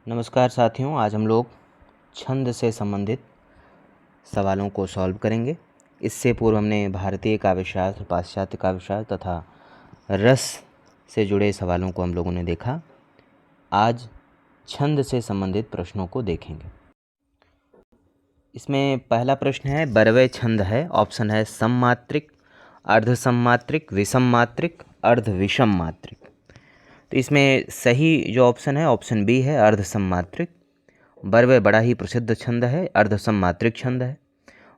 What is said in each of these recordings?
नमस्कार साथियों, आज हम लोग छंद से संबंधित सवालों को सॉल्व करेंगे। इससे पूर्व हमने भारतीय काव्यशास्त्र, पाश्चात्य काव्यशास्त्र तथा रस से जुड़े सवालों को हम लोगों ने देखा। आज छंद से संबंधित प्रश्नों को देखेंगे। इसमें पहला प्रश्न है, बरवे छंद है। ऑप्शन है सममात्रिक, अर्धसममात्रिक, विषममात्रिक, अर्धविषम मात्रिक। तो इसमें सही जो ऑप्शन है ऑप्शन बी है, अर्धसममात्रिक। बरवे बड़ा ही प्रसिद्ध छंद है, अर्धसममात्रिक छंद है।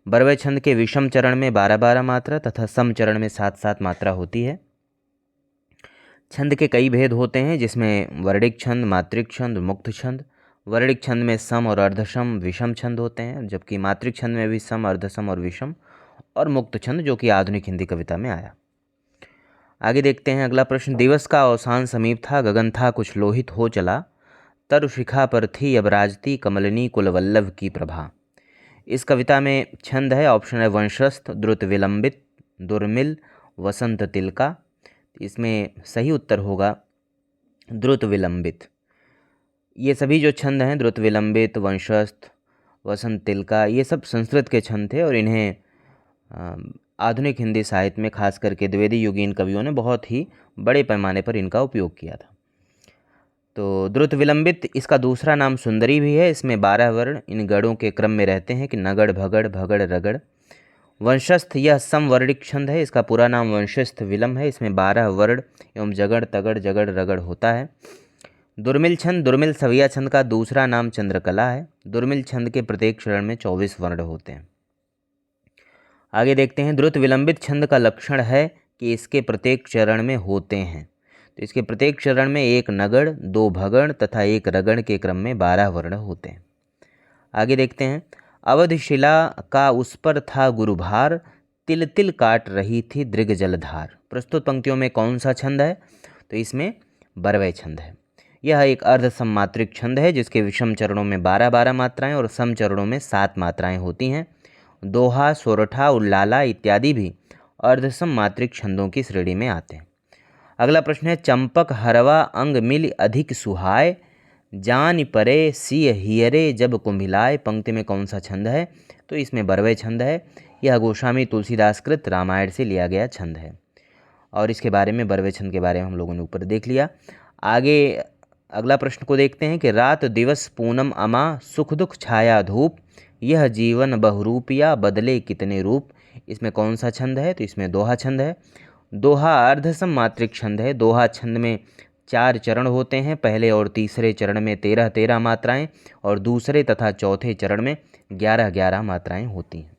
बरवे छंद के विषम चरण में 12-12 मात्रा तथा सम चरण में 7-7 मात्रा होती है। छंद के कई भेद होते हैं, जिसमें वर्णिक छंद, मात्रिक छंद, मुक्त छंद। वर्णिक छंद में सम और अर्धसम विषम छंद होते हैं, जबकि मात्रिक छंद में भी सम, अर्धसम और विषम, और मुक्त छंद जो कि आधुनिक हिंदी कविता में आया। आगे देखते हैं अगला प्रश्न। दिवस का अवसान समीप था, गगन था कुछ लोहित हो चला, तरु शिखा पर थी अब राजती, कमलिनी कुलवल्लभ की प्रभा। इस कविता में छंद है, ऑप्शन है वंशस्थ, द्रुत विलंबित, दुर्मिल, वसंत तिलका। इसमें सही उत्तर होगा द्रुत विलंबित। ये सभी जो छंद हैं, द्रुत विलंबित, वंशस्थ, वसंत तिलका, ये सब संस्कृत के छंद थे और इन्हें आधुनिक हिंदी साहित्य में खास करके द्विवेदी युगीन कवियों ने बहुत ही बड़े पैमाने पर इनका उपयोग किया था। तो द्रुत विलंबित इसका दूसरा नाम सुंदरी भी है। इसमें 12 वर्ण इन गढ़ों के क्रम में रहते हैं कि नगढ़, भगड़, भगड़, रगड़। वंशस्थ यह समवर्णिक छंद है। इसका पूरा नाम वंशस्थ विलम है। इसमें 12 वर्ण एवं जगड़, तगड़, जगड़, रगड़ होता है। दुर्मिल छंद, दुर्मिल सविया छंद का दूसरा नाम चंद्रकला है। दुर्मिल छंद के प्रत्येक चरण में 24 वर्ण होते हैं। आगे देखते हैं, द्रुत विलंबित छंद का लक्षण है कि इसके प्रत्येक चरण में होते हैं। तो इसके प्रत्येक चरण में एक नगड़, 2 भगड़ तथा 1 रगड़ के क्रम में 12 वर्ण होते हैं। आगे देखते हैं, अवधशिला का उस पर था गुरुभार, तिल तिल काट रही थी दृग जलधार। प्रस्तुत पंक्तियों में कौन सा छंद है? तो इसमें बरवे छंद है। यह एक अर्धसममात्रिक छंद है, जिसके विषम चरणों में 12-12 मात्राएं और सम चरणों में 7 मात्राएं होती हैं। दोहा, सोरठा, उल्लाला इत्यादि भी अर्धसम मात्रिक छंदों की श्रेणी में आते हैं। अगला प्रश्न है, चंपक हरवा अंग मिल अधिक सुहाय, जान परे सिय हियरे जब कुंभिलाय। पंक्ति में कौन सा छंद है? तो इसमें बरवे छंद है। यह गोस्वामी तुलसीदास कृत रामायण से लिया गया छंद है और इसके बारे में, बरवे छंद के बारे में हम लोगों ने ऊपर देख लिया। आगे अगला प्रश्न को देखते हैं कि रात दिवस पूनम अमा, सुख दुख छाया धूप, यह जीवन बहुरूपिया बदले कितने रूप। इसमें कौन सा छंद है? तो इसमें दोहा छंद है। दोहा अर्धसम मात्रिक छंद है। दोहा छंद में 4 चरण होते हैं। पहले और तीसरे चरण में 13-13 मात्राएं और दूसरे तथा चौथे चरण में 11-11 मात्राएं होती हैं।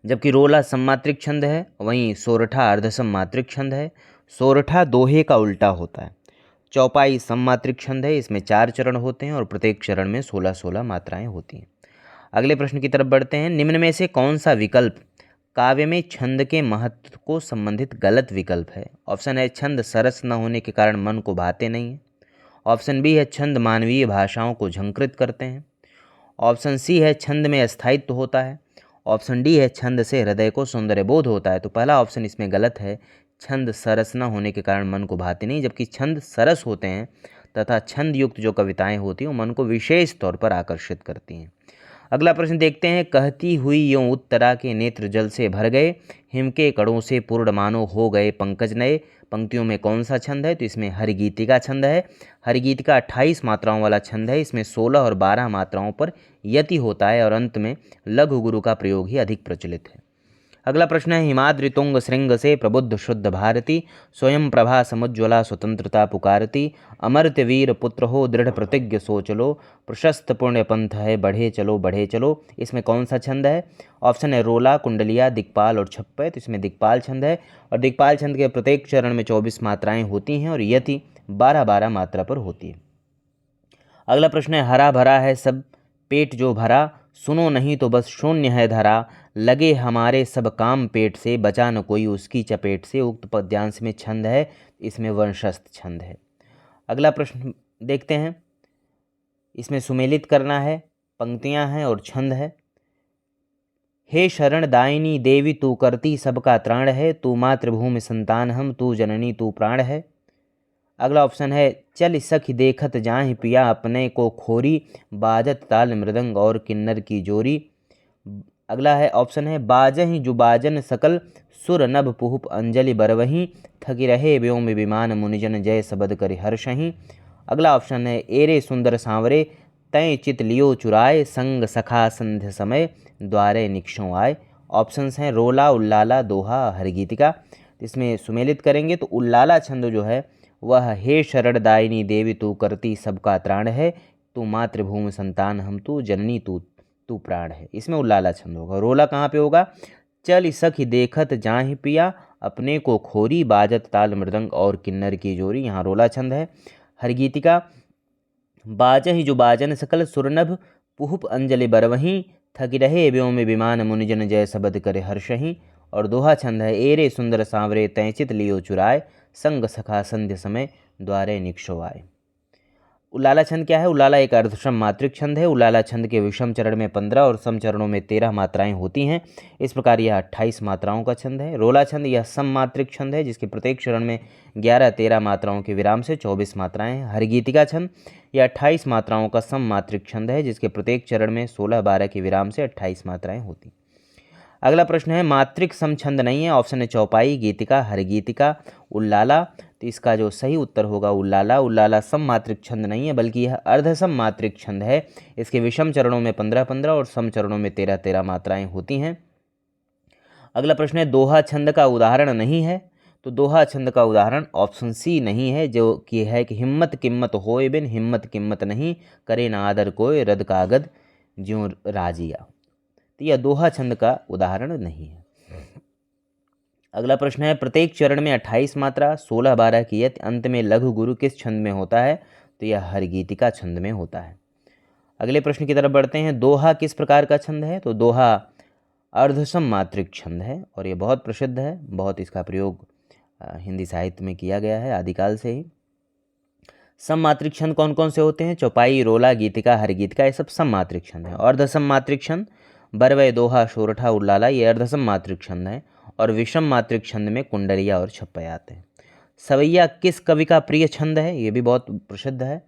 जबकि रोला सममात्रिक छंद है, वहीं सोरठा अर्धसम मात्रिक छंद है। सोरठा दोहे का उल्टा होता है। चौपाई सममात्रिक छंद है। इसमें 4 चरण होते हैं और प्रत्येक चरण में 16-16 मात्राएं होती हैं। अगले प्रश्न की तरफ बढ़ते हैं। निम्न में से कौन सा विकल्प काव्य में छंद के महत्व को संबंधित गलत विकल्प है? ऑप्शन है छंद सरस न होने के कारण मन को भाते नहीं है। ऑप्शन बी है छंद मानवीय भाषाओं को झंकृत करते हैं। ऑप्शन सी है छंद में अस्थायित्व होता है। ऑप्शन डी है छंद से हृदय को सौंदर्य बोध होता है। तो पहला ऑप्शन इसमें गलत है, छंद सरस न होने के कारण मन को भाते नहीं, जबकि छंद सरस होते हैं तथा छंद युक्त जो कविताएं होती हैं वो मन को विशेष तौर पर आकर्षित करती हैं। अगला प्रश्न देखते हैं, कहती हुई यों उत्तरा के नेत्र जल से भर गए, हिम के कणों से पूर्ण मानो हो गए पंकज नए। पंक्तियों में कौन सा छंद है? तो इसमें हरिगीतिका छंद है। हरिगीतिका 28 मात्राओं वाला छंद है। इसमें 16 और 12 मात्राओं पर यति होता है और अंत में लघु गुरु का प्रयोग ही अधिक प्रचलित है। अगला प्रश्न है, हिमाद्रि तुंग श्रृंग से प्रबुद्ध शुद्ध भारती, स्वयं प्रभा समुज्ज्वला स्वतंत्रता पुकारती, अमर्त्य वीर पुत्र हो दृढ़ प्रतिज्ञ सो चलो, प्रशस्त पुण्य पंथ है बढ़े चलो बढ़े चलो। इसमें कौन सा छंद है? ऑप्शन है रोला, कुंडलिया, दिक्पाल और छप्पय। तो इसमें दिक्पाल छंद है और दिक्पाल छंद के प्रत्येक चरण में 24 मात्राएं होती हैं और यति 12-12 मात्रा पर होती है। अगला प्रश्न है, हरा भरा है सब पेट जो भरा, सुनो नहीं तो बस शून्य है धरा, लगे हमारे सब काम पेट से, बचा न कोई उसकी चपेट से। उक्त पद्यांश में छंद है, इसमें वंशस्थ छंद है। अगला प्रश्न देखते हैं, इसमें सुमेलित करना है, पंक्तियां हैं और छंद है। हे शरण दायिनी देवी तू करती सबका त्राण है, तू मातृभूमि संतान हम, तू जननी तू प्राण है। अगला ऑप्शन है चल सखी देखत जाहि पिया अपने को खोरी, बाजत ताल मृदंग और किन्नर की जोरी। अगला है ऑप्शन है बाजहि जुबाजन सकल, सुर नभ पुहुप अंजलि बरवहीं, थकी रहे व्योम विमान मुनिजन जय सबद करि हर्षहीं। अगला ऑप्शन है एरे सुंदर सांवरे, तय चित लियो चुराए, संग सखा संध्य समय द्वारे निक्षों आए। ऑप्शंस हैं रोला, उल्लाला, दोहा, हरगीतिका। इसमें सुमेलित करेंगे तो उल्लाला छंद जो है वह हे शरणदायिनी देवी तू करती सबका त्राण है, तू मातृभूमि संतान हम तू जननी तू तू प्राण है। इसमें उल्लाला छंद होगा। रोला कहाँ पे होगा? चल सखी देखत जाहि पिया अपने को खोरी, बाजत ताल मृदंग और किन्नर की जोरी, यहाँ रोला छंद है। हरगीतिका बाजहि जो बाजन सकल, सुरनभ पुहुप अंजलि बरवहीं, थकी रहे व्योम विमान मुनिजन जय सबद करे हर्षहीं। और दोहा छंद है एरे सुंदर सांवरे, तैचित लियो चुराए, संग सखा संध्य समय द्वारे निक्षो आए। उल्लाला छंद क्या है? उल्लाला एक अर्धसम मात्रिक छंद है। उल्लाला छंद के विषम चरण में 15 और सम चरणों में 13 मात्राएं होती हैं। इस प्रकार यह 28 मात्राओं का छंद है। रोला छंद यह सम मात्रिक छंद है जिसके प्रत्येक चरण में 11-13 मात्राओं के विराम से 24 मात्राएं हैं। हरगीतिका छंद यह 28 मात्राओं का सम मात्रिक छंद है जिसके प्रत्येक चरण में 16-12 के विराम से 28 मात्राएं होती। अगला प्रश्न है मात्रिक सम छंद नहीं है। ऑप्शन है चौपाई, गीतिका, हरगीतिका, उल्लाला। तो इसका जो सही उत्तर होगा उल्लाला। उल्लाला सम मात्रिक छंद नहीं है बल्कि यह अर्धसम मात्रिक छंद है। इसके विषम चरणों में 15-15 और सम चरणों में 13-13 मात्राएं होती हैं। अगला प्रश्न है दोहा छंद का उदाहरण नहीं है। तो दोहा छंद का उदाहरण ऑप्शन सी नहीं है जो कि है कि हिम्मत किम्मत होए बिन हिम्मत किम्मत नहीं, करे ना आदर कोय रद कागद ज्यों राजिया। तो यह दोहा छंद का उदाहरण नहीं है। अगला प्रश्न है प्रत्येक चरण में 28 मात्रा, 16-12 की यति, अंत में लघु गुरु किस छंद में होता है? तो यह हरगीतिका छंद में होता है। अगले प्रश्न की तरफ बढ़ते हैं। दोहा किस प्रकार का छंद है? तो दोहा अर्धसम मात्रिक छंद है और ये बहुत प्रसिद्ध है। बहुत इसका प्रयोग हिंदी साहित्य में किया गया है आदिकाल से ही। सम मात्रिक छंद कौन कौन से होते हैं? चौपाई, रोला, गीतिका, हरगीतिका, ये सब सम मात्रिक छंद है। अर्धसम मात्रिक छंद बरवय, दोहा, सोरठा, उल्लाला ये अर्धसम मात्रिक छंद है। और विषम मात्रिक छंद में कुंडलिया और छप्पय आते हैं। सवैया किस कवि का प्रिय छंद है? ये भी बहुत प्रसिद्ध है।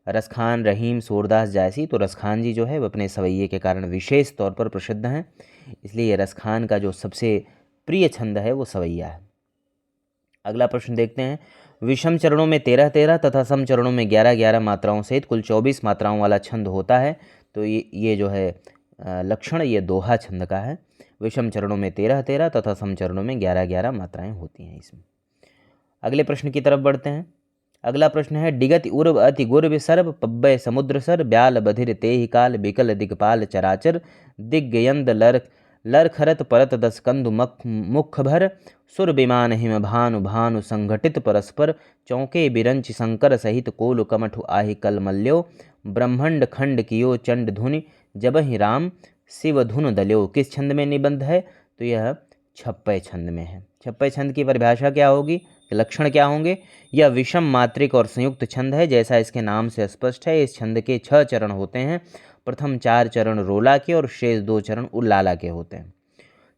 रसखान, रहीम, सूरदास जायसी। तो रसखान जी जो है वो अपने सवैये के कारण विशेष तौर पर प्रसिद्ध हैं, इसलिए रसखान का जो सबसे प्रिय छंद है वो सवैया है। अगला प्रश्न देखते हैं। विषम चरणों में 13-13 तथा सम चरणों में 11-11 मात्राओं सहित कुल 24 मात्राओं वाला छंद होता है। तो ये जो है लक्षण ये दोहा छंद का है। विषम चरणों में 13-13 तथा सम चरणों में 11-11 मात्राएं होती हैं इसमें। अगले प्रश्न की तरफ बढ़ते हैं। अगला प्रश्न है डिगति उर्व अति गुर्व सर्व, पब्बय समुद्र सर, ब्याल बधिर तेहि काल, बिकल दिगपाल चराचर, दिग्गयंद लरखरत परत दस कंदु मुख भर, सुर विमान हिम भानु भानु संघटित परस्पर, चौके बिरंच शंकर सहित कोल कमठु आहि कल मल्यो, ब्रह्मंड खंड कियो चंड धुनि जबहि राम शिव धुन दल्यो। किस छंद में निबंध है? तो यह छप्पय छंद में है। छप्पय छंद की परिभाषा क्या होगी, लक्षण क्या होंगे? यह विषम मात्रिक और संयुक्त छंद है जैसा इसके नाम से स्पष्ट है। इस छंद के 6 चरण होते हैं। प्रथम 4 चरण रोला के और शेष 2 चरण उल्लाला के होते हैं।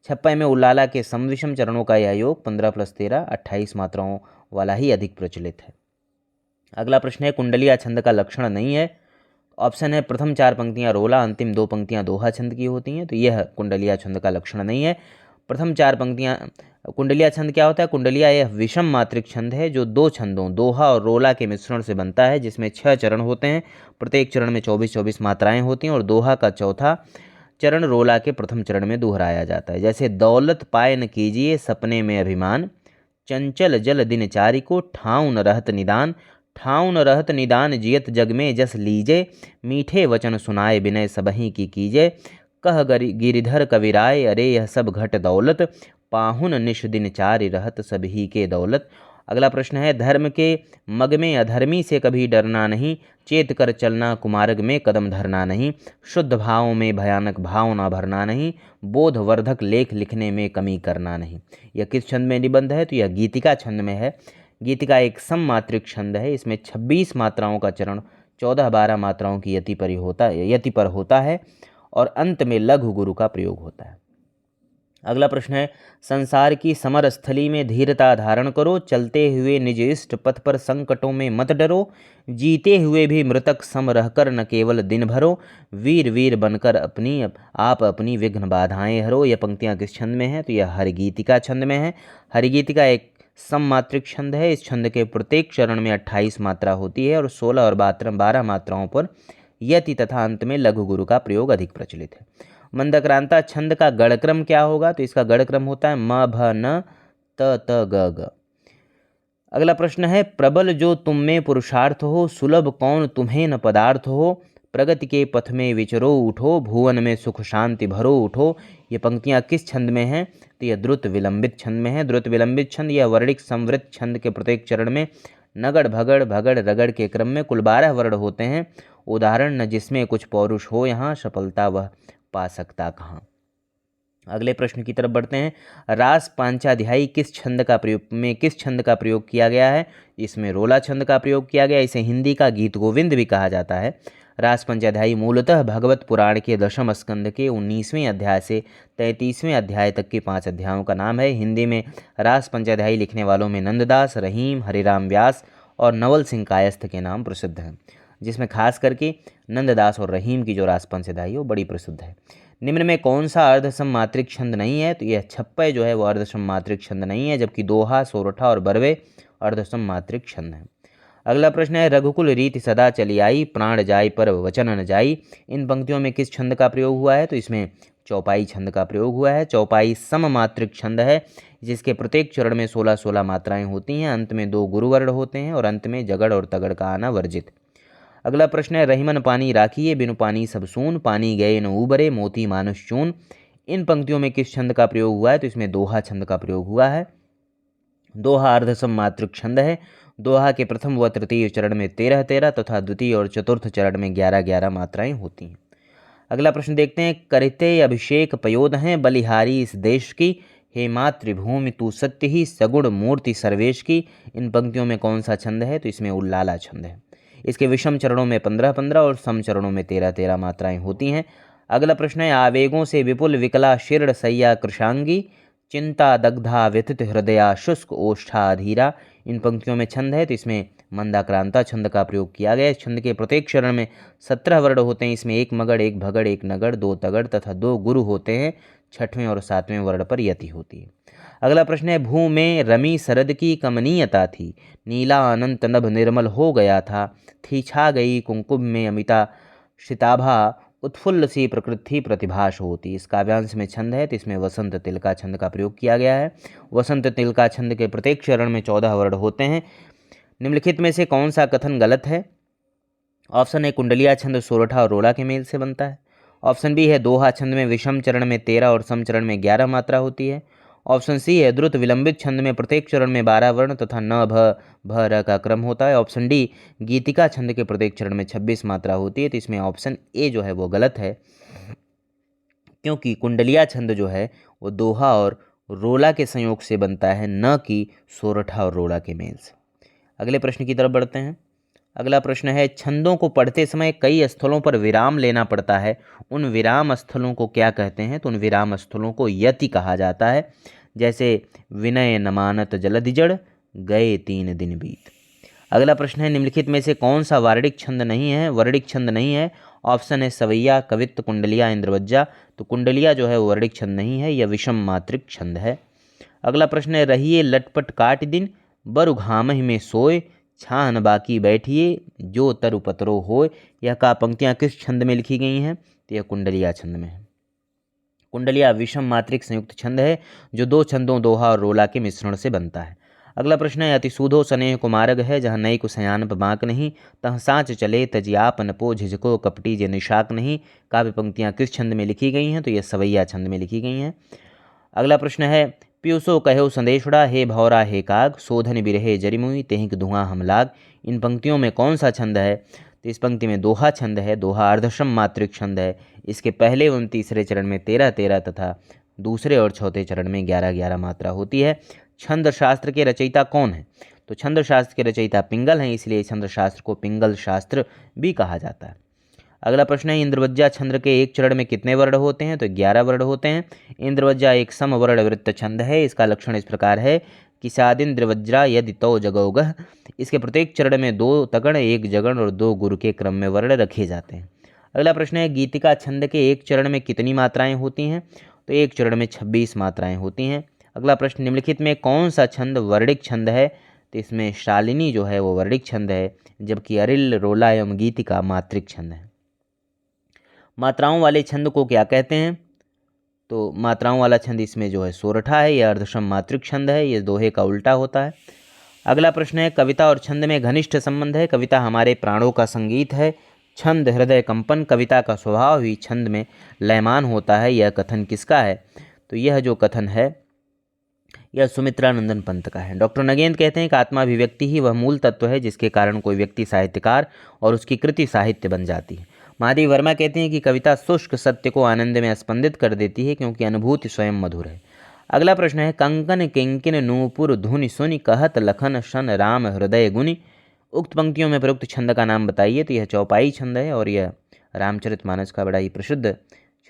छप्पय में उल्लाला के सम विषम चरणों का यह योग 15 + 13 28 मात्राओं वाला ही अधिक प्रचलित है। अगला प्रश्न है कुंडलिया छंद का लक्षण नहीं है। ऑप्शन है प्रथम 4 पंक्तियां रोला, अंतिम 2 पंक्तियां दोहा छंद की होती हैं। तो यह कुंडलिया छंद का लक्षण नहीं है। प्रथम 4 पंक्तियां कुंडलिया छंद क्या होता है? कुंडलिया यह विषम मात्रिक छंद है जो 2 छंदों दोहा और रोला के मिश्रण से बनता है, जिसमें 6 चरण होते हैं। प्रत्येक चरण में 24-24 मात्राएं होती हैं और दोहा का चौथा चरण रोला के प्रथम चरण में दोहराया जाता है। जैसे दौलत पाए न कीजिए सपने में अभिमान, चंचल जल दिनचारी को ठाउँ न रहत निदान, ठाउँ न रहत निदान जियत जग में जस लीजे, मीठे वचन सुनाए विनय सबहीं की कीजे, कह गिरिधर कविराय अरे यह सब घट दौलत, पाहुन निश दिन चारि रहत सभी के दौलत। अगला प्रश्न है धर्म के मग में अधर्मी से कभी डरना नहीं, चेत कर चलना कुमार्ग में कदम धरना नहीं, शुद्ध भाव में भयानक भाव ना भरना नहीं, बोधवर्धक लेख लिखने में कमी करना नहीं। यह किस छंद में निबंध है? तो यह गीतिका छंद में है। गीतिका एक सम मात्रिक छंद है। इसमें 26 मात्राओं का चरण 14-12 मात्राओं की यति पर होता है और अंत में लघु गुरु का प्रयोग होता है। अगला प्रश्न है, संसार की समर स्थली में धीरता धारण करो, चलते हुए निज इष्ट पथ पर संकटों में मत डरो, जीते हुए भी मृतक सम रहकर न केवल दिन भरो, वीर वीर बनकर अपनी विघ्न बाधाएं हरो। यह पंक्तियां किस छंद में है? तो यह हरिगीतिका छंद में है। हरिगीतिका एक सममात्रिक छंद है। इस छंद के प्रत्येक चरण में 28 मात्रा होती है और 16 और 12 मात्राओं पर यति तथा अंत में लघु गुरु का प्रयोग अधिक प्रचलित है। मंदक्रांता छंद का गढ़क्रम क्या होगा? तो इसका गढ़क्रम होता है म भ न त त ग ग। अगला प्रश्न है, प्रबल जो तुम में पुरुषार्थ हो, सुलभ कौन तुम्हें न पदार्थ हो, प्रगति के पथ में विचरो उठो, भुवन में सुख शांति भरो उठो। ये पंक्तियां किस छंद में हैं? तो यह द्रुत विलंबित छंद में है। द्रुत विलंबित छंद यह वर्णिक संवृत छंद के प्रत्येक चरण में नगड़ भगड़ भगड़ रगड़ के क्रम में कुल 12 वर्ण होते हैं। उदाहरण, न जिसमें कुछ पौरुष हो यहाँ, सफलता वह पा सकता कहाँ। अगले प्रश्न की तरफ बढ़ते हैं। रास पांचाध्यायी किस छंद का प्रयोग किया गया है? इसमें रोला छंद का प्रयोग किया गया। इसे हिंदी का गीत गोविंद भी कहा जाता है। रास पंचाध्यायी मूलतः भगवत पुराण के दशम स्कंद के 19वें अध्याय से 33वें अध्याय तक के 5 अध्यायों का नाम है। हिंदी में रास पंचाध्यायी लिखने वालों में नंददास, रहीम, हरिराम व्यास और नवल सिंह कायस्थ के नाम प्रसिद्ध हैं, जिसमें खास करके नंददास और रहीम की जो रास पंचाध्यायी वो बड़ी प्रसिद्ध है। निम्न में कौन सा अर्धसम मात्रिक छंद नहीं है? तो यह छप्पय जो है वो अर्धसम मात्रिक छंद नहीं है, जबकि दोहा, सोरठा और बरवे अर्धसम मात्रिक छंद हैं। अगला प्रश्न है, रघुकुल रीति सदा चली आई, प्राण जाई पर वचन न जाई। इन पंक्तियों में किस छंद का प्रयोग हुआ है? तो इसमें चौपाई छंद का प्रयोग हुआ है। चौपाई सममात्रिक छंद है, जिसके प्रत्येक चरण में 16-16 मात्राएं होती हैं। अंत में 2 गुरुवर्ण होते हैं और अंत में जगड़ और तगड़ का आना वर्जित। अगला प्रश्न है, रहीमन पानी राखिए, बिनु पानी सब सून, पानी गए न उबरे, मोती मानुष चून। इन पंक्तियों में किस छंद का प्रयोग हुआ है? तो इसमें दोहा छंद का प्रयोग हुआ है। दोहा अर्धसम मात्रिक छंद है। दोहा के प्रथम व तृतीय चरण में 13-13 तथा द्वितीय और चतुर्थ चरण में 11-11 मात्राएं होती हैं। अगला प्रश्न देखते हैं, करते अभिषेक पयोध हैं, बलिहारी इस देश की, हे मातृभूमि तू सत्य ही, सगुण मूर्ति सर्वेश की। इन पंक्तियों में कौन सा छंद है? तो इसमें उल्लाला छंद है। इसके विषम चरणों में 15-15 और सम चरणों में 13-13 मात्राएं होती हैं। अगला प्रश्न है, आवेगों से विपुल विकला शीर्ण सैया कृशांगी, चिंता दग्धा व्यथित हृदया शुष्क ओष्ठा अधीरा। इन पंक्तियों में छंद है, तो इसमें मंदाक्रांता छंद का प्रयोग किया गया है। इस छंद के प्रत्येक चरण में 17 वर्ण होते हैं। इसमें 1 मगड़, 1 भगड़, 1 नगड़, 2 तगड़ तथा 2 गुरु होते हैं। 6वें और 7वें वर्ण पर यति होती है। अगला प्रश्न है, भू में रमी शरद की कमनीयता थी, नीला अनंत नभ निर्मल हो गया था, थी छा गई कुंकुम में अमिता शिताभा, उत्फुल्ल सी प्रकृति प्रतिभाष होती। इस काव्यांश में छंद है, तो इसमें वसंत तिलका छंद का प्रयोग किया गया है। वसंत तिलका छंद के प्रत्येक चरण में 14 वर्ण होते हैं। निम्नलिखित में से कौन सा कथन गलत है? ऑप्शन ए, कुंडलिया छंद सोरठा और रोला के मेल से बनता है। ऑप्शन बी है, दोहा छंद में विषम चरण में 13 और सम चरण में 11 मात्रा होती है। ऑप्शन सी है, द्रुत विलंबित छंद में प्रत्येक चरण में 12 वर्ण तथा न भ र का क्रम होता है। ऑप्शन डी, गीतिका छंद के प्रत्येक चरण में 26 मात्रा होती है। तो इसमें ऑप्शन ए जो है वो गलत है, क्योंकि कुंडलिया छंद जो है वो दोहा और रोला के संयोग से बनता है, न कि सोरठा और रोला के मेल से। अगले प्रश्न की तरफ बढ़ते हैं। अगला प्रश्न है, छंदों को पढ़ते समय कई स्थलों पर विराम लेना पड़ता है, उन विराम स्थलों को क्या कहते हैं? तो उन विराम स्थलों को यति कहा जाता है। जैसे विनय न मानत जलधि जड़, गए 3 दिन बीत। अगला प्रश्न है, निम्नलिखित में से कौन सा वर्णिक छंद नहीं है? वर्णिक छंद नहीं है। ऑप्शन है सवैया, कवित्त, कुंडलिया, इंद्रवज्जा। तो कुंडलिया जो है वो वर्णिक छंद नहीं है, यह विषम मात्रिक छंद है। अगला प्रश्न है, रहिए लटपट काट दिन, बरु घामहि में सोए, छान बाकी बैठिए, जो तरु पतरो होय। यह का पंक्तियाँ किस छंद में लिखी गई हैं? तो यह कुंडलिया छंद में है। कुंडलिया विषम मात्रिक संयुक्त छंद है, जो 2 छंदों दोहा और रोला के मिश्रण से बनता है। अगला प्रश्न है, अति सूधो स्नेह को मार्ग है, जहाँ नई को सयान बाँक नहीं, तह साँच चले तजियाप नपो झिझको कपटी जे निशाक नहीं। काव्य पंक्तियाँ किस छंद में लिखी गई हैं? तो यह सवैया छंद में लिखी गई हैं। अगला प्रश्न है, पियूसो कहो संदेशड़ा, हे भौरा हे काग, शोधन बिरहे जरिमुई, तेहिक धुआं हम लाग। इन पंक्तियों में कौन सा छंद है? तो इस पंक्ति में दोहा छंद है। दोहा अर्धसम मात्रिक छंद है। इसके पहले एवं तीसरे चरण में 13-13 तथा दूसरे और चौथे चरण में 11-11 मात्रा होती है। छंद शास्त्र के रचयिता कौन है? तो छंद शास्त्र के रचयिता पिंगल हैं, इसलिए छंद शास्त्र को पिंगल शास्त्र भी कहा जाता है। अगला प्रश्न है इंद्रवज्जा छंद के एक चरण में कितने वर्ण होते हैं? तो 11 वर्ण होते हैं। इंद्रवज्जा एक समवर्ण वृत्त छंद है। इसका लक्षण इस प्रकार है कि सादिंद्रवज्रा यदि तो जगौगह, इसके प्रत्येक चरण में 2 तगण, 1 जगण और 2 गुरु के क्रम में वर्ण रखे जाते हैं। अगला प्रश्न है गीतिका छंद के एक चरण में कितनी मात्राएं होती हैं? तो एक चरण में 26 मात्राएं होती हैं। अगला प्रश्न निम्नलिखित में कौन सा छंद वर्णिक छंद है? तो इसमें शालिनी जो है वो वर्णिक छंद है, जबकि अरिल, रोला एवं गीतिका मात्रिक छंद है। मात्राओं वाले छंद को क्या कहते हैं? तो मात्राओं वाला छंद इसमें जो है सोरठा है, यह अर्धसम मात्रिक छंद है, ये दोहे का उल्टा होता है। अगला प्रश्न है कविता और छंद में घनिष्ठ संबंध है। कविता हमारे प्राणों का संगीत है, छंद हृदय कंपन। कविता का स्वभाव ही छंद में लयमान होता है, यह कथन किसका है? तो यह जो कथन है यह सुमित्रानंदन पंत का है। डॉक्टर नगेंद्र कहते हैं कि आत्माभिव्यक्ति ही वह मूल तत्व है जिसके कारण कोई व्यक्ति साहित्यकार और उसकी कृति साहित्य बन जाती है। महादेव वर्मा कहते हैं कि कविता शुष्क सत्य को आनंद में स्पंदित कर देती है क्योंकि अनुभूति स्वयं मधुर है। अगला प्रश्न है कंकन किंकिन नूपुर धुनि सुनि कहत लखन शन राम हृदय गुनि। उक्त पंक्तियों में प्रयुक्त छंद का नाम बताइए। तो यह चौपाई छंद है और यह रामचरितमानस का बड़ा ही प्रसिद्ध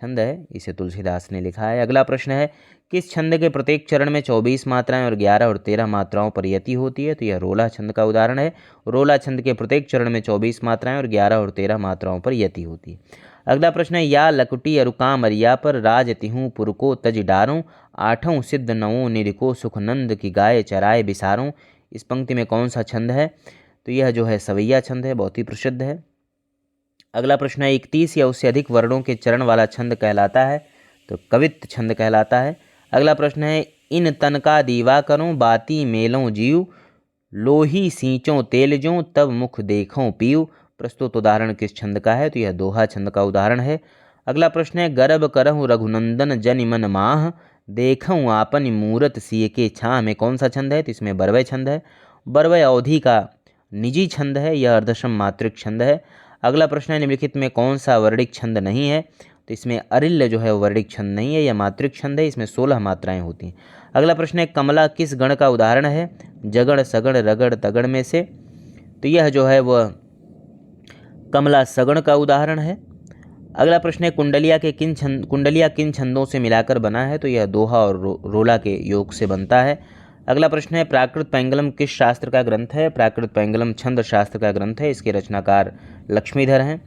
छंद है, इसे तुलसीदास ने लिखा है। अगला प्रश्न है किस छंद के प्रत्येक चरण में 24 मात्राएं और 11 और 13 मात्राओं पर यति होती है? तो यह रोला छंद का उदाहरण है। रोला छंद के प्रत्येक चरण में 24 मात्राएं और 11 और 13 मात्राओं पर यति होती है। अगला प्रश्न है या लकुटी अरुका मरिया पर राज तिहूँ पुरको तज डारों, आठों सिद्ध नवों निरिको सुखनंद की गाय चराए बिसारों। इस पंक्ति में कौन सा छंद है? तो यह जो है सवैया छंद है, बहुत ही प्रसिद्ध है। अगला प्रश्न है 31 या उससे अधिक वर्णों के चरण वाला छंद कहलाता है? तो कवित्त छंद कहलाता है। अगला प्रश्न है इन तन का दीवा करूं बाती मेलों जीव, लोही सींचों तेल जों तब मुख देखों पीव। प्रस्तुत उदाहरण किस छंद का है? तो यह दोहा छंद का उदाहरण है। अगला प्रश्न है गर्भ करहूँ रघुनंदन जन मन माह, देखूँ आपन मूरत सिय के छाह में कौन सा छंद है? तो इसमें बरवय छंद है। बरवय अवधि का निजी छंद है, यह अर्धसम मात्रिक छंद है। अगला प्रश्न है निम्नलिखित में कौन सा वर्णिक छंद नहीं है? तो इसमें अरिल्य जो है वर्णिक छंद नहीं है, यह मात्रिक छंद है, इसमें 16 मात्राएं होती हैं। अगला प्रश्न है कमला किस गण का उदाहरण है? जगड़ सगड़ रगड़ तगड़ में से। तो यह जो है वह कमला सगण का उदाहरण है। अगला प्रश्न है कुंडलिया किन छंदों से मिलाकर बना है? तो यह दोहा और रोला के योग से बनता है। अगला प्रश्न है प्राकृत पैंगलम किस शास्त्र का ग्रंथ है? प्राकृत पैंगलम छंद शास्त्र का ग्रंथ है, इसके रचनाकार लक्ष्मीधर हैं।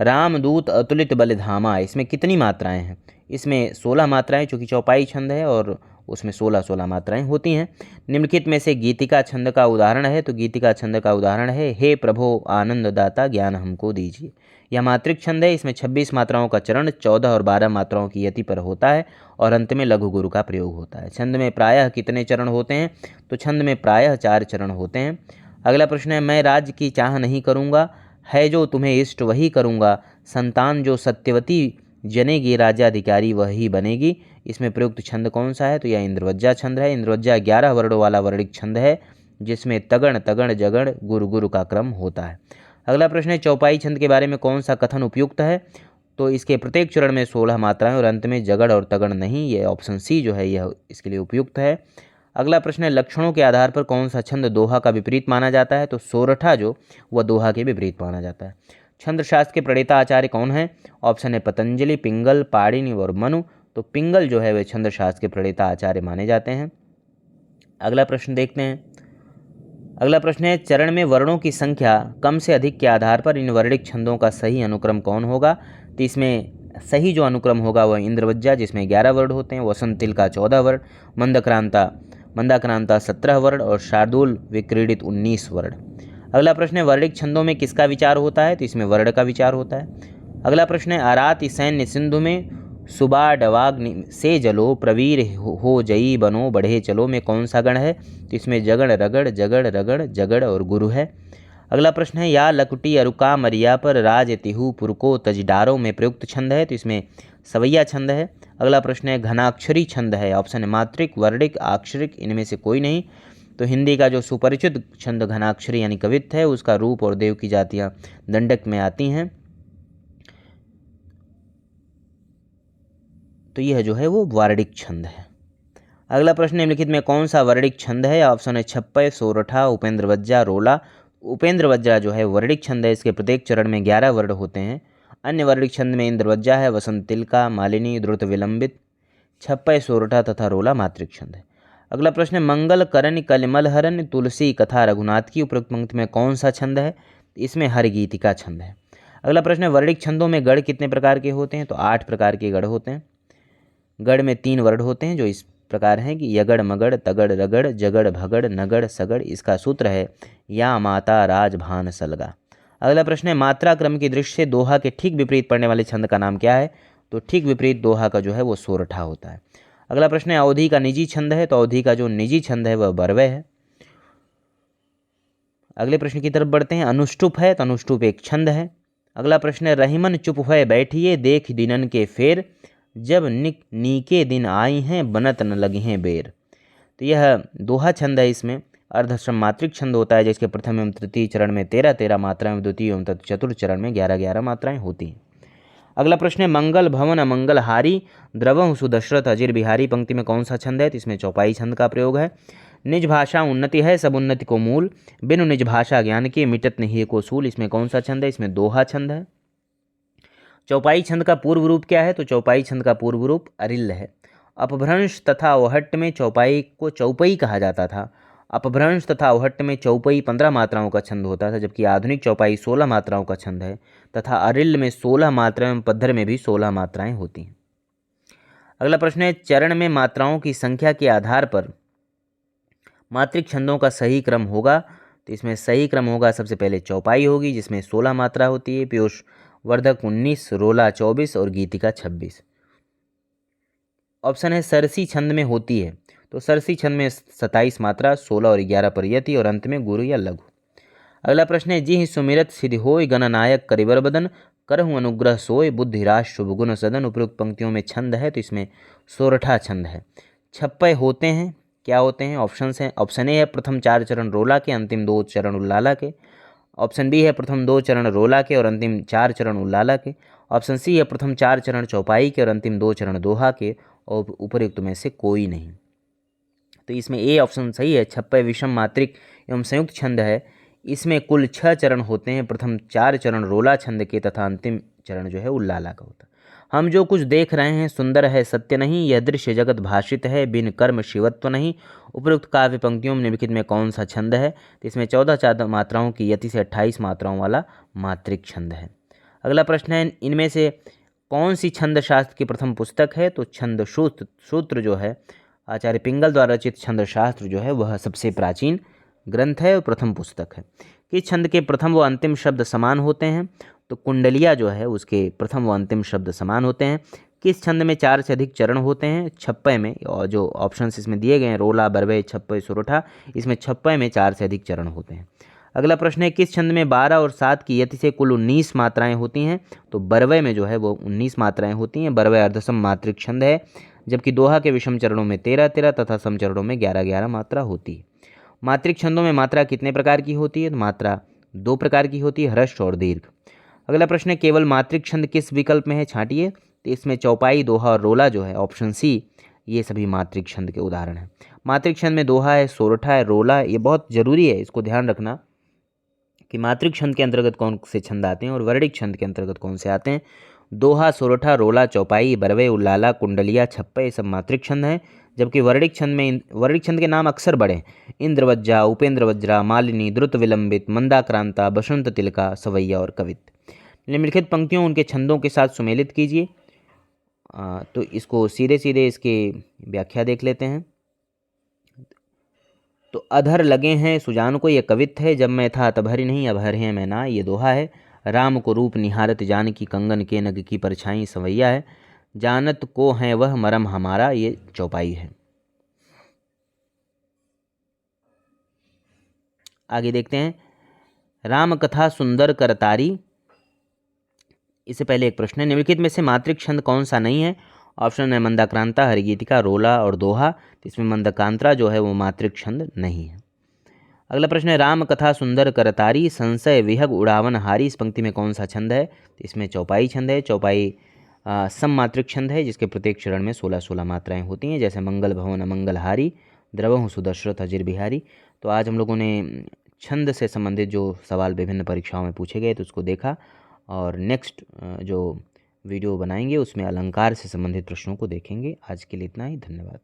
रामदूत अतुलित बलिधामा, इसमें कितनी मात्राएं हैं? इसमें 16 मात्राएं, चूँकि चौपाई छंद है और उसमें 16 मात्राएं होती हैं। निम्नलिखित में से गीतिका छंद का उदाहरण है? तो गीतिका छंद का उदाहरण है हे प्रभो आनंद दाता ज्ञान हमको दीजिए। यह मात्रिक छंद है, इसमें 26 मात्राओं का चरण 14 और 12 मात्राओं की यति पर होता है और अंत में लघु गुरु का प्रयोग होता है। छंद में प्रायः कितने चरण होते हैं? तो छंद में प्रायः 4 चरण होते हैं। अगला प्रश्न है मैं राज्य की चाह नहीं करूँगा, है जो तुम्हें इष्ट वही करूँगा, संतान जो सत्यवती जनेगी राज्याधिकारी वही बनेगी। इसमें प्रयुक्त छंद कौन सा है? तो यह इंद्रवज्जा छंद है। इंद्रवज्जा 11 वर्णों वाला वर्णिक छंद है जिसमें तगण तगण जगण गुरु गुरु का क्रम होता है। अगला प्रश्न है चौपाई छंद के बारे में कौन सा कथन उपयुक्त है? तो इसके प्रत्येक चरण में 16 मात्राएं और अंत में जगड़ और तगड़ नहीं, यह ऑप्शन सी जो है यह इसके लिए उपयुक्त है। अगला प्रश्न है लक्षणों के आधार पर कौन सा छंद दोहा का विपरीत माना जाता है? तो सोरठा जो वह दोहा के विपरीत माना जाता है। छंद शास्त्र के प्रणेता आचार्य कौन है? ऑप्शन है पतंजलि, पिंगल, पाणिनि और मनु। तो पिंगल जो है वे छंद शास्त्र के प्रणेता आचार्य माने जाते हैं। अगला प्रश्न देखते हैं। अगला प्रश्न है चरण में वर्णों की संख्या कम से अधिक के आधार पर इन वर्णिक छंदों का सही अनुक्रम कौन होगा? तो इसमें सही जो अनुक्रम होगा वह इंद्रवज्जा जिसमें 11 वर्ण होते हैं, वसंत तिलका 14 वर्ण, मंदाक्रांता 17 वर्ण और शार्दूल विक्रीडित 19 वर्ण। अगला प्रश्न है वर्णिक छंदों में किसका विचार होता है? तो इसमें वर्ण का विचार होता है। अगला प्रश्न है आराति सैन्य सिंधु में सुबा डवाग्नि से जलो प्रवीर हो जई बनो बढ़े चलो में कौन सा गण है? तो इसमें जगड़ रगड़ जगड़ और गुरु है। अगला प्रश्न है या लकुटी अरुका मरिया पर राज तिहु पुरको तजडारों में प्रयुक्त छंद है? तो इसमें सवैया छंद है। अगला प्रश्न है घनाक्षरी छंद है, ऑप्शन है मात्रिक, वर्णिक, आक्षरिक, इनमें से कोई नहीं। तो हिंदी का जो सुपरिचित छंद घनाक्षरी यानी कवित्त है उसका रूप और देव की जातियाँ दंडक में आती हैं। तो यह जो है वो वार्णिक छंद है। अगला प्रश्न निम्नलिखित में कौन सा वर्णिक छंद है? ऑप्शन है छप्पय, सोरठा, उपेंद्रवज्जा, रोला। उपेंद्रवज्जा जो है वर्णिक छंद है, इसके प्रत्येक चरण में 11 वर्ण होते हैं। अन्य वर्णिक छंद में इंद्रवज्जा है, वसंत तिलका, मालिनी, द्रुत विलंबित, छप्पय, सोरठा तथा रोला मात्रिक छंद है। अगला प्रश्न है मंगल करण कलिमल हरण तुलसी कथा रघुनाथ की उपरोक्त पंक्ति में कौन सा छंद है? इसमें हरगीतिका छंद है। अगला प्रश्न है वर्णिक छंदों में गढ़ कितने प्रकार के होते हैं? तो 8 प्रकार के गढ़ होते हैं। गढ़ में 3 वर्ण होते हैं जो इस प्रकार हैं कि यगड़ मगड़ तगड़ रगड़ जगड़ भगड़ नगड़ सगड़। इसका सूत्र है या माता राज भान सलगा। अगला प्रश्न है मात्रा क्रम की दृष्टि से दोहा के ठीक विपरीत पड़ने वाले छंद का नाम क्या है? तो ठीक विपरीत दोहा का जो है वो सोरठा होता है। अगला प्रश्न है अवधि का निजी छंद है, तो अवधि का जो निजी छंद है वह बरवे है। अगले प्रश्न की तरफ बढ़ते हैं। अनुष्टुप है, तो अनुष्टुप एक छंद है। अगला प्रश्न है रहीमन चुप हुए बैठिए देख दिनन के फेर जब नीके दिन आई हैं बनत न लगी हैं बेर। तो यह दोहा छंद है। इसमें अर्धश्रम मात्रिक छंद होता है जिसके प्रथम एवं तृतीय चरण में 13 मात्राएं, द्वितीय एवं चतुर्थ चरण में 11 मात्राएं होती हैं। अगला प्रश्न है मंगल भवन अमंगल हारी द्रवहु सुदशरथ अजिर बिहारी पंक्ति में कौन सा छंद है? तो इसमें चौपाई छंद का प्रयोग है। निज भाषा उन्नति है सब उन्नति को मूल बिनु निज भाषा ज्ञान के मिटत नहीं को सूल। इसमें कौन सा छंद है? इसमें दोहा छंद है। चौपाई छंद का पूर्व रूप क्या है? तो चौपाई छंद का पूर्व रूप अरिल है। अपभ्रंश तथा ओहट्ट में चौपाई को चौपई कहा जाता था। अपभ्रंश तथा ओहट्ट में चौपई 15 मात्राओं का छंद होता था, जबकि आधुनिक चौपाई 16 मात्राओं का छंद है तथा अरिल में 16 मात्राएं, पद्धर में भी 16 मात्राएं होती हैं। अगला प्रश्न है चरण में मात्राओं की संख्या के आधार पर मात्रिक छंदों का सही क्रम होगा। तो इसमें सही क्रम होगा सबसे पहले चौपाई होगी जिसमें 16 मात्रा होती है, पीयूष वर्धक 19, रोला 24 और गीतिका 26। ऑप्शन है सरसी छंद में होती है, तो सरसी छंद में 27 मात्रा, 16 और 11 पर यति और अंत में गुरु या लघु। अगला प्रश्न है जी सुमिरत सिद्धि होय गणनायक करिबर बदन करहु अनुग्रह सोय बुद्धि राश शुभ गुण सदन। उपयुक्त पंक्तियों में छंद है तो इसमें सोरठा छंद है। छप्पय होते हैं, क्या होते हैं? ऑप्शन हैं। ऑप्शन ए है प्रथम 4 चरण रोला के, अंतिम 2 चरण उल्लाला के। ऑप्शन बी है प्रथम 2 चरण रोला के और अंतिम 4 चरण उल्लाला के। ऑप्शन सी है प्रथम 4 चरण चौपाई के और अंतिम 2 चरण दोहा के और उपयुक्त में से कोई नहीं। तो इसमें ए ऑप्शन सही है। छप्पय विषम मात्रिक एवं संयुक्त छंद है। इसमें कुल 6 चरण होते हैं। प्रथम 4 चरण रोला छंद के तथा अंतिम चरण जो है उल्लाला का होता है। हम जो कुछ देख रहे हैं सुंदर है सत्य नहीं, यह दृश्य जगत भाषित है बिन कर्म शिवत्व नहीं। उपयुक्त काव्य पंक्तियों में निम्नलिखित में कौन सा छंद है? तो इसमें 14 मात्राओं की यति से 28 मात्राओं वाला मात्रिक छंद है। अगला प्रश्न है इनमें से कौन सी छंद शास्त्र की प्रथम पुस्तक है? तो छंद सूत्र जो है आचार्य पिंगल द्वारा रचित छंद शास्त्र जो है वह सबसे प्राचीन ग्रंथ है और प्रथम पुस्तक है। किस छंद के प्रथम व अंतिम शब्द समान होते हैं? तो कुंडलिया जो है उसके प्रथम व अंतिम शब्द समान होते हैं। किस छंद में 4 से अधिक चरण होते हैं? छप्पय में, और जो ऑप्शंस इसमें दिए गए हैं रोला बरवे छप्पय सोरठा, इसमें छप्पय में 4 से अधिक चरण होते हैं। अगला प्रश्न है किस छंद में 12 और 7 की यति से कुल 19 मात्राएं होती हैं? तो बरवे में जो है वो 19 मात्राएं होती हैं। बरवे अर्धसम मात्रिक छंद है, जबकि दोहा के विषम चरणों में 13 तथा सम चरणों में 11 मात्रा होती है। मात्रिक छंदों में मात्रा कितने प्रकार की होती है? तो मात्रा 2 प्रकार की होती है, ह्रस्व और दीर्घ। अगला प्रश्न है केवल मात्रिक छंद किस विकल्प में है? छांटिए। तो इसमें चौपाई, दोहा और रोला जो है ऑप्शन सी ये सभी मात्रिक छंद के उदाहरण हैं। मात्रिक छंद में दोहा है, सोरठा है, रोला। ये बहुत जरूरी है, इसको ध्यान रखना कि मात्रिक छंद के अंतर्गत कौन से छंद आते हैं और वर्णिक छंद के अंतर्गत कौन से आते हैं। दोहा, सोरठा, रोला, चौपाई, बरवे, उल्लाला, कुंडलिया, छप्पय ये सब मात्रिक छंद हैं, जबकि वर्णिक छंद के नाम अक्सर बड़े हैं। इंद्रवज्जा, उपेंद्र वज्रा, मालिनी, द्रुत विलंबित, मंदाक्रांता, बसंत तिलका, सवैया और कवित। निम्नलिखित पंक्तियों उनके छंदों के साथ सुमेलित कीजिए। तो इसको सीधे सीधे इसकी व्याख्या देख लेते हैं। तो अधर लगे हैं सुजान को, ये कवित्त है। जब मैं था तब हरि नहीं अब हरि है मैं ना, ये दोहा है। राम को रूप निहारत जान की कंगन के नग की परछाई सवैया है। जानत को है वह मरम हमारा, ये चौपाई है। आगे देखते हैं राम कथा सुंदर करतारी। इससे पहले एक प्रश्न है निम्नलिखित में से मात्रिक छंद कौन सा नहीं है? ऑप्शन है मंदाक्रांता, हरिगीतिका, रोला और दोहा। इसमें मंदाक्रांता जो है वो मात्रिक छंद नहीं है। अगला प्रश्न है राम कथा सुंदर करतारी संशय विहग उड़ावन हारी। इस पंक्ति में कौन सा छंद है? तो इसमें चौपाई छंद है। चौपाई सम मात्रिक छंद है जिसके प्रत्येक चरण में 16 मात्राएं होती हैं, जैसे मंगल भवन अमंगल हारी, द्रवहु सुदशरथ अजिर बिहारी। तो आज हम लोगों ने छंद से संबंधित जो सवाल विभिन्न परीक्षाओं में पूछे गए तो उसको देखा और नेक्स्ट जो वीडियो बनाएंगे उसमें अलंकार से संबंधित प्रश्नों को देखेंगे। आज के लिए इतना ही, धन्यवाद।